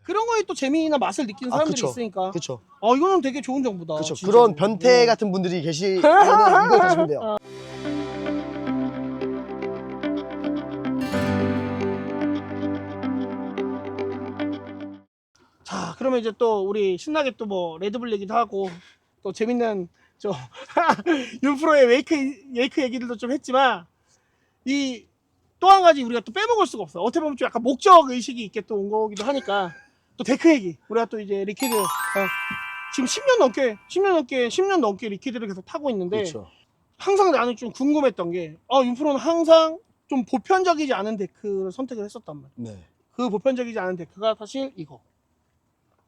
그런 거에 또 재미나 맛을 느끼는 사람들이 그쵸. 있으니까. 그쵸. 이거는 되게 좋은 정보다. 그쵸. 진짜로. 그런 변태 같은 분들이 계시면 이걸 가시면 돼요. 자, 그러면 이제 또 우리 신나게 또 뭐 레드불 얘기도 하고 또 재밌는 저 윤프로의 웨이크 얘기들도 좀 했지만 이 또 한 가지 우리가 또 빼먹을 수가 없어. 어떻게 보면 좀 약간 목적 의식이 있게 또 온 거기도 하니까 또 데크 얘기. 우리가 또 이제 리퀴드 지금 10년 넘게 리퀴드를 계속 타고 있는데 그렇죠. 항상 나는 좀 궁금했던 게 윤프로는 항상 좀 보편적이지 않은 데크를 선택을 했었단 말이야. 네. 그 보편적이지 않은 데크가 사실 이거.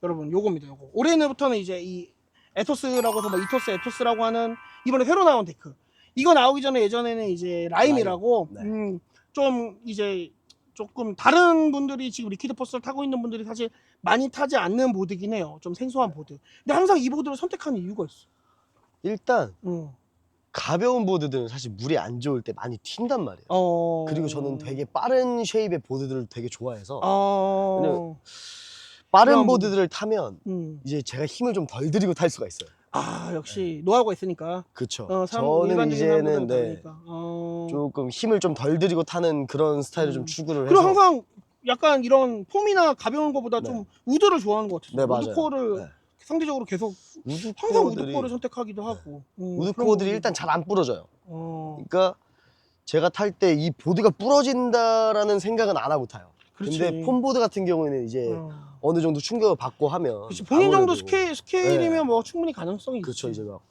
여러분 요겁니다. 요거. 올해부터는 이제 이 에토스라고 해서 뭐 이토스 에토스라고 하는 이번에 새로 나온 데크. 이거 나오기 전에 예전에는 이제 라임이라고 네. 좀 이제 조금 다른 분들이 지금 리퀴드 포스를 타고 있는 분들이 사실 많이 타지 않는 보드긴 해요. 좀 생소한 보드. 근데 항상 이 보드를 선택하는 이유가 있어. 일단 가벼운 보드들은 사실 물이 안 좋을 때 많이 튄단 말이에요. 그리고 저는 되게 빠른 쉐입의 보드들을 되게 좋아해서 왜냐면 빠른 보드들을 타면 이제 제가 힘을 좀 덜 들이고 탈 수가 있어요. 역시 노하우가 있으니까. 그쵸. 저는 저는 이제는 조금 조금 힘을 좀 덜 들이고 타는 그런 스타일을 좀 추구를 그리고 해서 항상 약간 이런 폼이나 가벼운 거보다 네. 좀 우드를 좋아하는 것 같아요. 네, 맞아요. 우드코어를 네. 상대적으로 계속 항상 우드코어를 선택하기도 하고. 우드코어들이 일단 잘 안 부러져요. 어, 그러니까 제가 탈 때 이 보드가 부러진다라는 생각은 안 하고 타요. 그렇지. 근데 폼보드 같은 경우에는 이제 어느 정도 충격을 받고 하면 그렇지. 본인 정도 아무래도 스케일이면 네. 뭐 충분히 가능성이 그렇죠. 있지. 이제 막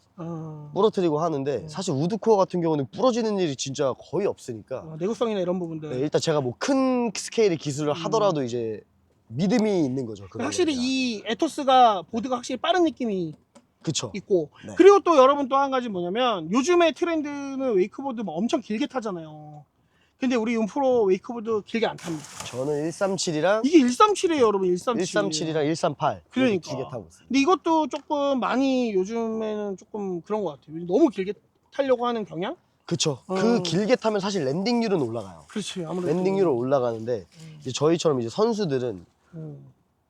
부러뜨리고 하는데 사실 우드코어 같은 경우는 부러지는 일이 진짜 거의 없으니까 내구성이나 이런 부분들. 네, 일단 제가 뭐 큰 스케일의 기술을 하더라도 이제 믿음이 있는 거죠. 확실히 이 에토스가 보드가 확실히 빠른 느낌이 그쵸. 있고 네. 그리고 또 여러분 또 한 가지 뭐냐면 요즘의 트렌드는 웨이크보드 뭐 엄청 길게 타잖아요. 근데 우리 윤프로 웨이크보드 길게 안 탑니다. 저는 137이랑 이게 137이에요 여러분. 137이랑 138 그러니까 길게 타고 있어요. 근데 이것도 조금 많이 요즘에는 조금 그런 것 같아요. 너무 길게 타려고 하는 경향? 그쵸. 그 길게 타면 사실 랜딩률은 올라가요. 그렇지. 아무래도 랜딩률은 올라가는데 이제 저희처럼 이제 선수들은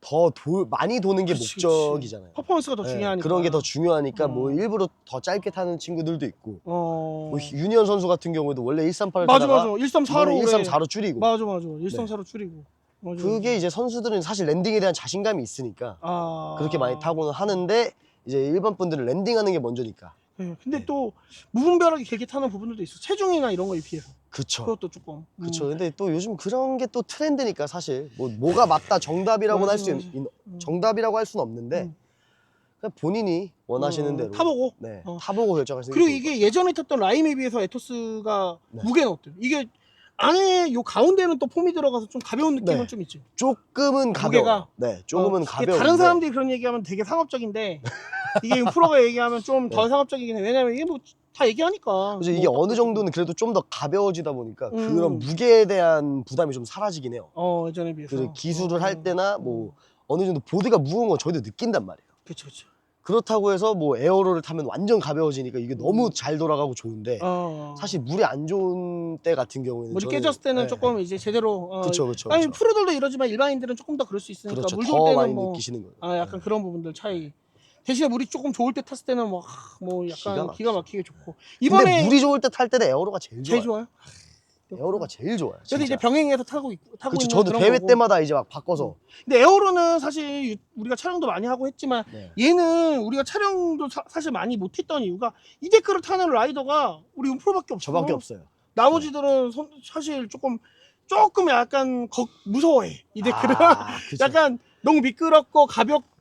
더 많이 도는 게 그치, 목적이잖아요. 퍼포먼스가 더 네, 중요하니까. 그런 게 더 중요하니까 뭐 일부러 더 짧게 타는 친구들도 있고 뭐 윤희원 선수 같은 경우도 원래 138을 맞아 타다가 134로 134로 줄이고 맞아 134로 줄이고 그게 이제 선수들은 사실 랜딩에 대한 자신감이 있으니까 그렇게 많이 타고는 하는데 이제 일반 분들은 랜딩하는 게 먼저니까. 네, 근데 또 무분별하게 길게 타는 부분들도 있어. 체중이나 이런 거에 비해서. 그쵸. 그것도 조금. 그쵸. 근데 또 요즘 그런 게 또 트렌드니까 사실 뭐가 맞다 정답이라고는 할 수 정답이라고 할 수는 없는데 그냥 본인이 원하시는 대로 타보고. 네, 타보고 결정하시는 그리고 게 이게 예전에 탔던 라임에 비해서 에토스가 네. 무게는 어때요? 이게 안에 요 가운데는 또 폼이 들어가서 좀 가벼운 느낌은 네. 좀 있지. 조금은 무게가? 가벼워요. 네, 조금은 가벼운데 다른 사람들이 그런 얘기하면 되게 상업적인데 이게 프로가 얘기하면 좀 덜 상업적이긴 해. 왜냐면 이게 뭐 다 얘기하니까. 그래서 이게 어느 정도는 그래도 좀 더 가벼워지다 보니까 그런 음. 무게에 대한 부담이 좀 사라지긴 해요. 예전에 비해서. 그 기술을 할 때나 뭐 어느 정도 보드가 무거운 건 저희도 느낀단 말이에요. 그쵸. 그렇다고 해서 뭐 에어로를 타면 완전 가벼워지니까 이게 너무 잘 돌아가고 좋은데 사실 사실 물이 안 좋은 때 같은 경우에는 물이 저는- 깨졌을 때는 네. 조금 이제 제대로 그쵸. 아니 프로들도 이러지만 일반인들은 조금 더 그럴 수 있으니까 그렇죠. 물 더 좋을 많이 때는 뭐 느끼시는 거예요. 약간 그런 부분들 차이. 대신에 물이 조금 좋을 때 탔을 때는 뭐 약간 기가 막히게 좋고. 이번에 근데 물이 좋을 때 탈 때는 에어로가 제일 좋아요. 제일 좋아요? 에어로가 제일 좋아요. 그래도 이제 진짜. 병행해서 타고 그렇죠. 있는 저도 그런 대회 거고. 때마다 이제 막 바꿔서 근데 에어로는 사실 우리가 촬영도 많이 하고 했지만 네. 얘는 우리가 촬영도 사실 많이 못했던 이유가 이 데크를 타는 라이더가 우리 윤프로밖에 없어. 저밖에 없어요. 나머지들은 사실 조금 약간 무서워해 이 데크를. 그쵸. 약간 너무 미끄럽고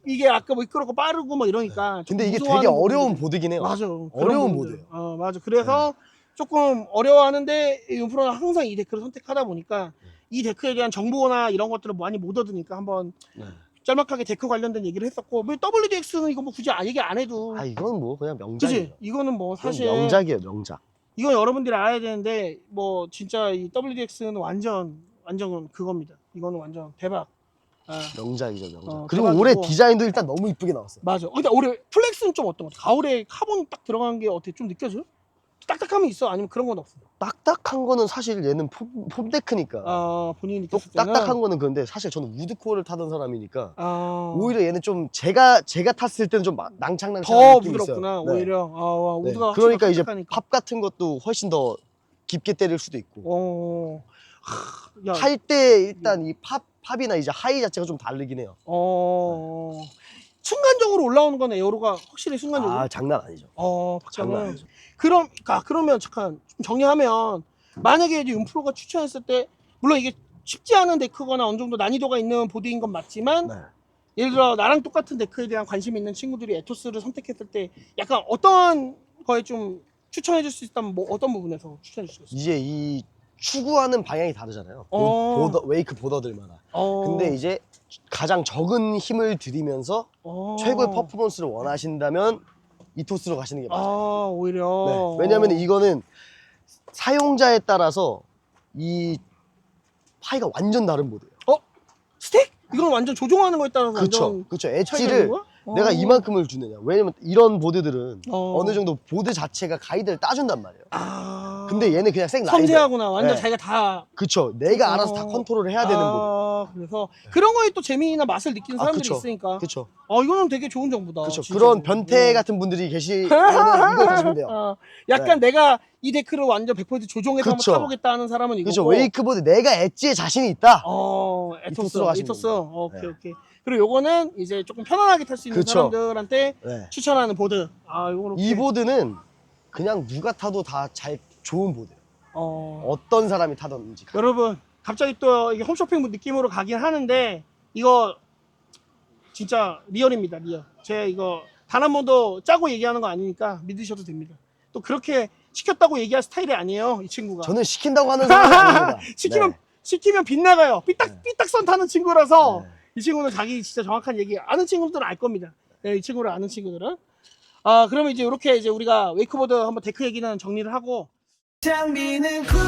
이게 아까 미끄럽고 빠르고 뭐 이러니까. 근데 이게 되게 무서워하는 어려운 부분들이- 보드긴 해요. 맞아. 어려운 보드예요. 맞아. 그래서 조금 어려워하는데 윤프로는 항상 이 데크를 선택하다 보니까 이 데크에 대한 정보나 이런 것들을 많이 못 얻으니까 한번 짤막하게 데크 관련된 얘기를 했었고 뭐 WDX는 이거 뭐 굳이 얘기 안 해도 이건 뭐 그냥 명작이에요. 그치? 이거는 뭐 이건 사실 명작이에요, 명작. 이건 여러분들이 알아야 되는데 뭐 진짜 이 WDX는 완전 그겁니다. 이거는 완전 대박. 명작이죠, 명작. 그리고 대박이고. 올해 디자인도 일단 너무 이쁘게 나왔어요. 맞아. 근데 올해 플렉스는 좀 어떤 것 같아? 가을에 카본 딱 들어간 게 어떻게 좀 느껴져요? 딱딱함이 있어? 아니면 그런 건 없어? 딱딱한 거는 사실 얘는 폼데크니까. 본인이 또 느꼈을 때는 딱딱한 거는 그런데 사실 저는 우드코어를 타던 사람이니까 오히려 얘는 좀 제가 탔을 때는 좀 낭창낭창한 더 느낌이 부드럽구나. 있어요. 네. 오히려 네. 우드가 확실히 그러니까 더 이제 딱딱하니까. 팝 같은 것도 훨씬 더 깊게 때릴 수도 있고. 야, 탈 때 일단 이 팝이나 이제 하이 자체가 좀 다르긴 해요. 순간적으로 올라오는 건 에어로가 확실히 순간적으로. 장난 아니죠. 장난 박자는. 아니죠. 그러면 잠깐 좀 정리하면 만약에 이제 윤프로가 추천했을 때 물론 이게 쉽지 않은 데크거나 어느 정도 난이도가 있는 보드인 건 맞지만 네. 예를 들어 나랑 똑같은 데크에 대한 관심이 있는 친구들이 에토스를 선택했을 때 약간 어떤 거에 좀 추천해 줄 수 있다면 뭐 어떤 부분에서 추천해 줄 수 있어요? 이제 이 추구하는 방향이 다르잖아요. 웨이크 보더들마다. 근데 이제 가장 적은 힘을 들이면서 최고의 퍼포먼스를 원하신다면 이토스로 가시는 게 맞아요. 오히려. 네. 왜냐면 이거는 사용자에 따라서 이 파이가 완전 다른 보드예요. 스택? 이건 완전 조종하는 거에 따라서 그쵸. 차이가 엣지를 있는 거야? 내가 이만큼을 주느냐. 왜냐면 이런 보드들은 어느 정도 보드 자체가 가이드를 따준단 말이에요. 근데 얘는 그냥 생 라이더. 섬세하구나. 완전 네. 자기가 다. 그쵸. 내가 알아서 다 컨트롤을 해야 되는 보드. 그래서 그런 거에 또 재미나 맛을 느끼는 사람들이 그쵸. 있으니까. 그쵸. 이거는 되게 좋은 정보다. 그쵸. 진짜로. 그런 변태 같은 분들이 계시면 이거 가시면 돼요. 약간 내가 이 데크를 완전 100% 조종해서 그쵸. 한번 타보겠다 하는 사람은 이거고. 그쵸. 웨이크보드 내가 엣지에 자신이 있다. 에토스로 가시면 에토스. 됩니다. 오케이, 오케이. 그리고 요거는 이제 조금 편안하게 탈 수 있는 그쵸. 사람들한테 네. 추천하는 보드. 요거는 이 보드는 그냥 누가 타도 다 좋은 보드예요. 어떤 사람이 타든지. 여러분 갑자기 또 이게 홈쇼핑 느낌으로 가긴 하는데 이거 진짜 리얼입니다. 리얼. 제가 이거 단 한 번도 짜고 얘기하는 거 아니니까 믿으셔도 됩니다. 또 그렇게 시켰다고 얘기할 스타일이 아니에요, 이 친구가. 저는 시킨다고 하는 사람이 아닙니다. 시키면 빗나가요. 삐딱선 타는 친구라서 네. 이 친구는 자기 진짜 정확한 얘기 아는 친구들은 알 겁니다. 네, 이 친구를 아는 친구들은. 그러면 이제 이렇게 이제 우리가 웨이크보드 한번 데크 얘기는 정리를 하고 장비는 쿨